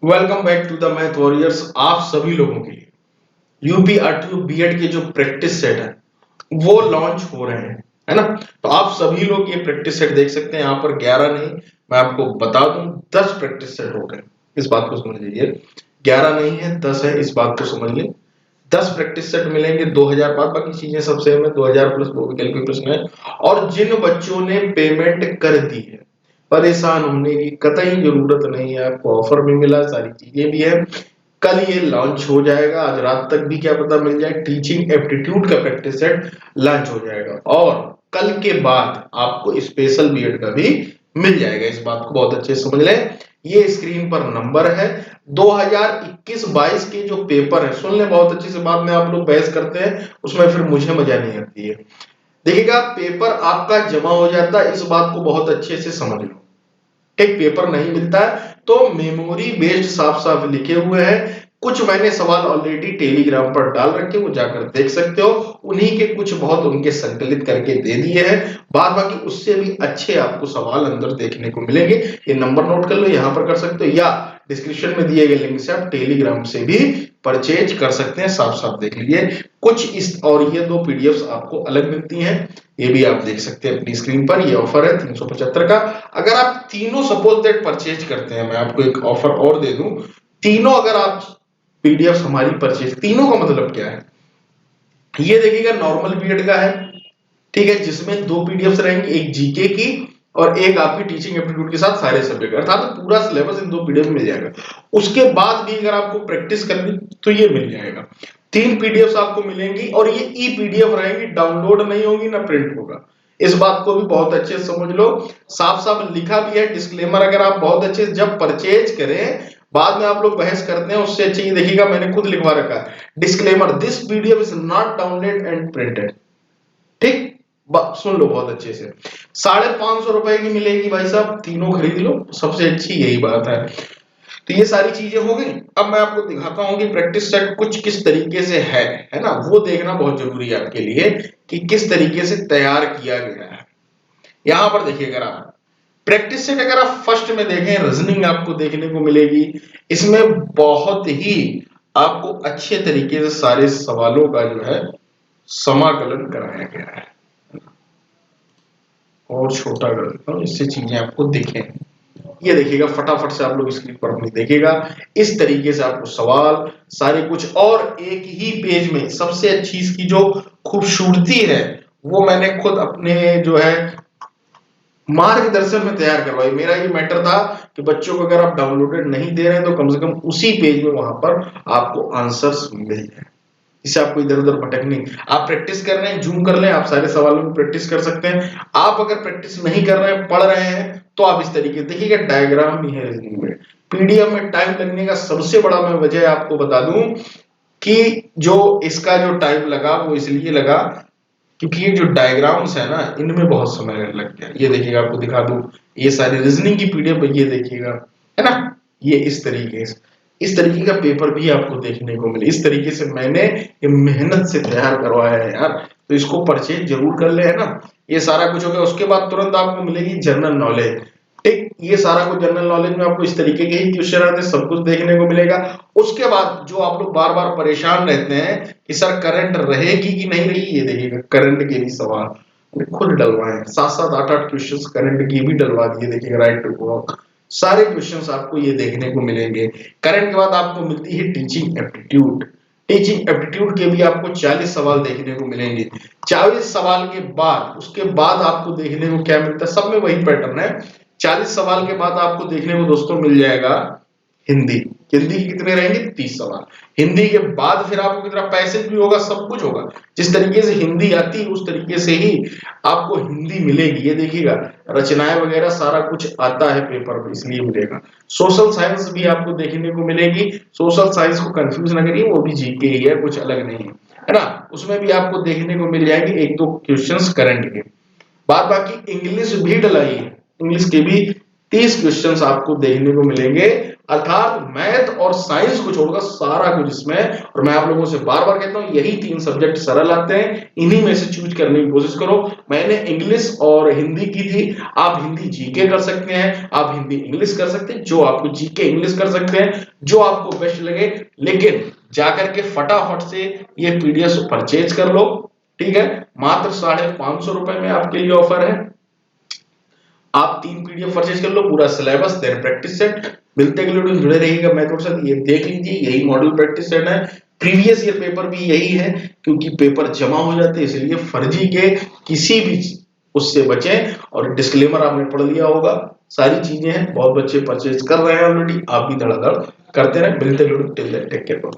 Welcome back to the math warriors. आप सभी लोगों के लिए यूपी आरटीओ बीएड के जो प्रैक्टिस सेट है वो लॉन्च हो रहे हैं, है ना। तो आप सभी लोग ये प्रैक्टिस सेट देख सकते हैं। यहाँ पर 11 नहीं, मैं आपको बता दूं 10 प्रैक्टिस सेट हो गए। इस बात को समझ लीजिए, 11 नहीं है 10 है, इस बात को समझ लें। 10 प्रैक्टिस सेट मिलेंगे, 2000 बाद बाकी चीजें सब सेम है, 2000 प्लस वो भी कैलकुलेशन है। और जिन बच्चों ने पेमेंट कर दी है, परेशान होने की कतई जरूरत नहीं है। आपको ऑफर भी मिला, सारी चीजें भी है। कल ये लॉन्च हो जाएगा, आज रात तक भी क्या पता मिल जाए। टीचिंग एप्टीट्यूड का प्रैक्टिस सेट लॉन्च हो जाएगा और कल के बाद आपको स्पेशल बीएड का भी मिल जाएगा। इस बात को बहुत अच्छे से समझ लें। ये स्क्रीन पर नंबर है। 2021-22 के जो पेपर है, सुन लें बहुत अच्छे से, बाद में आप लोग बहस करते हैं उसमें फिर मुझे मजा नहीं आती है। देखिएगा, पेपर आपका जमा हो जाता है, इस बात को बहुत अच्छे से समझ लो। एक पेपर नहीं मिलता है तो मेमोरी बेस्ड साफ साफ लिखे हुए हैं। कुछ मैंने सवाल ऑलरेडी टेलीग्राम पर डाल रखे, वो जाकर देख सकते हो। उन्हीं के कुछ बहुत उनके संकलित करके दे दिए हैं। बाद बाकी उससे भी अच्छे आपको सवाल अंदर देखने को मिलेंगे। ये नंबर नोट कर लो, यहां पर कर सकते हो, या डिस्क्रिप्शन में दिए गए लिंक से आप टेलीग्राम से भी परचेज कर सकते हैं। साफ साफ देख लीजिए कुछ इस, और ये दो पीडीएफ्स आपको अलग मिलती हैं, ये भी आप देख सकते हैं अपनी स्क्रीन पर। ये ऑफर है 375 का। अगर आप तीनों सपोज दैट परचेज करते हैं, मैं आपको एक ऑफर और दे दूं, तीनों अगर आप पीडीएफ हमारी परचेज, तीनों का मतलब क्या है, ये देखिएगा नॉर्मल बीएड का है, ठीक है, जिसमें दो पीडीएफ रहेंगी, एक जीके की और एक आपकी टीचिंग एप्टीट्यूड के साथ सारे सब्जेक्ट, अर्थात पूरा सिलेबस इन दो पीडीएफ में मिल जाएगा। उसके बाद भी अगर आपको प्रैक्टिस करनी तो ये मिल जाएगा। तीन पीडीएफ आपको मिलेंगी और ये ई पीडीएफ रहेंगी, डाउनलोड नहीं होगी ना प्रिंट होगा। इस बात को भी बहुत अच्छे से समझ लो। साफ साफ लिखा भी है डिस्क्लेमर, अगर आप बहुत अच्छे से जब परचेज करें, बाद में आप लोग बहस करते हैं उससे अच्छी देखिएगा, मैंने खुद लिखवा रखा है disclaimer, this PDF is not download and printed. ठीक, सुन लो बहुत अच्छे से। 550 रुपए की मिलेगी भाई साहब, तीनों खरीद लो, सबसे अच्छी यही बात है। तो ये सारी चीजें हो गई। अब मैं आपको दिखाता हूं कि प्रैक्टिस सेट कुछ किस तरीके से है ना, वो देखना बहुत जरूरी है आपके लिए कि किस तरीके से तैयार किया गया है। यहां पर देखिए, अगर आप प्रैक्टिस सेट अगर आप फर्स्ट में देखें, रीजनिंग आपको देखने को मिलेगी। इसमें बहुत ही आपको अच्छे तरीके से सारे सवालों का जो है समाकलन कराया गया है। और छोटा कर देता हूं, इससे चीजें आपको दिखें। ये देखिएगा फटाफट से आप लोग स्क्रीन पर अपनी देखिएगा, इस तरीके से आपको सवाल सारे कुछ, और एक ही पेज में सबसे अच्छी इसकी जो खूबसूरती है वो मैंने खुद अपने जो है मार्गदर्शन में तैयार करवाई। मेरा ये मैटर था कि बच्चों को अगर आप डाउनलोडेड नहीं दे रहे हैं तो कम से कम उसी पेज में वहां पर आपको आंसर्स मिल जाए, इससे आपको इधर उधर भटकनी। आप प्रैक्टिस कर रहे हैं, जूम कर लें, आप सारे सवालों में प्रैक्टिस कर सकते हैं। आप अगर प्रैक्टिस नहीं कर रहे हैं, पढ़ रहे हैं, तो आप इस तरीके देखिएगा, डायग्राम भी है रीजनिंग में। पीडीएफ में टाइम लगने का सबसे बड़ा मैं वजह आपको बता दूं कि जो इसका जो टाइम लगा वो इसलिए लगा क्योंकि ये जो डायग्राम्स है ना, इनमें बहुत समय लग गया। ये देखिएगा, आपको दिखा दूं, ये सारी रीजनिंग की पीडीएफ ये देखिएगा, है ना। ये इस तरीके का पेपर भी आपको देखने को मिले। इस तरीके से मैंने ये मेहनत से तैयार करवाया है यार, तो इसको परचेज जरूर कर ले, है ना। ये सारा कुछ हो गया, उसके बाद तुरंत आपको मिलेगी जनरल नॉलेज। ठीक, ये सारा कुछ जनरल नॉलेज में आपको इस तरीके के ही क्वेश्चन आते हैं, सब कुछ देखने को मिलेगा। उसके बाद जो आप लोग बार बार परेशान रहते हैं कि सर करंट रहेगी कि नहीं रहेगी, ये देखिएगा करंट के भी सवाल खुद डलवाए, 7-7 8-8 क्वेश्चंस करंट की भी डलवा दिए। देखिएगा राइट टू वॉक, सारे क्वेश्चंस आपको ये देखने को मिलेंगे। करंट के बाद आपको मिलती है टीचिंग एप्टीट्यूड। टीचिंग एप्टीट्यूड के भी आपको 40 सवाल देखने को मिलेंगे। 40 सवाल के बाद उसके बाद आपको देखने को क्या मिलता है, सब में वही पैटर्न है। 40 सवाल के बाद आपको देखने को दोस्तों मिल जाएगा हिंदी। हिंदी के कितने रहेंगे, 30 सवाल। हिंदी के बाद फिर आपको कितना पैसेज भी होगा, सब कुछ होगा। जिस तरीके से हिंदी आती है उस तरीके से ही आपको हिंदी मिलेगी। ये देखिएगा रचनाएं वगैरह सारा कुछ आता है पेपर में, इसलिए मिलेगा। सोशल साइंस भी आपको देखने को मिलेगी। सोशल साइंस को कंफ्यूज ना करिए, वो भी जीके ही है, कुछ अलग नहीं है ना। उसमें भी आपको देखने को मिल जाएंगे 1-2 क्वेश्चंस करंट के। बाद बाकी इंग्लिश भी डलाई है, इंग्लिश के भी 30 क्वेश्चंस आपको देखने को मिलेंगे। अर्थात मैथ और साइंस को छोड़कर सारा कुछ इसमें। और मैं आप लोगों से बार बार कहता हूं यही 3 सब्जेक्ट सरल आते हैं, इन्हीं में से चूज करने की कोशिश करो। मैंने इंग्लिश और हिंदी की थी, आप हिंदी जीके कर सकते हैं, आप हिंदी इंग्लिश कर सकते हैं, जो आपको जीके इंग्लिश कर सकते हैं, जो आपको बेस्ट लगे। लेकिन जाकर के फटाफट से ये पीडीएफ परचेज कर लो, ठीक है। मात्र 550 रुपए में आपके लिए ऑफर है। आप 3 पीडीएफ परचेज कर लो, पूरा सिलेबस देन प्रैक्टिस सेट। मिलते अगले वीडियो में, जुड़े रहिएगा मेथड से। ये देख लीजिए, यही मॉडल प्रैक्टिस सेट है। प्रीवियस ईयर पेपर भी यही है, क्योंकि पेपर जमा हो जाते हैं, इसलिए फर्जी के किसी भी उससे बचें। और डिस्क्लेमर आपने पढ़ लिया होगा, सारी चीजें हैं, बहुत बच्चे परचेज कर रहे हैं ऑलरेडी, आप भी धड़ाधड़ करते रहे। मिलते टेक केयर।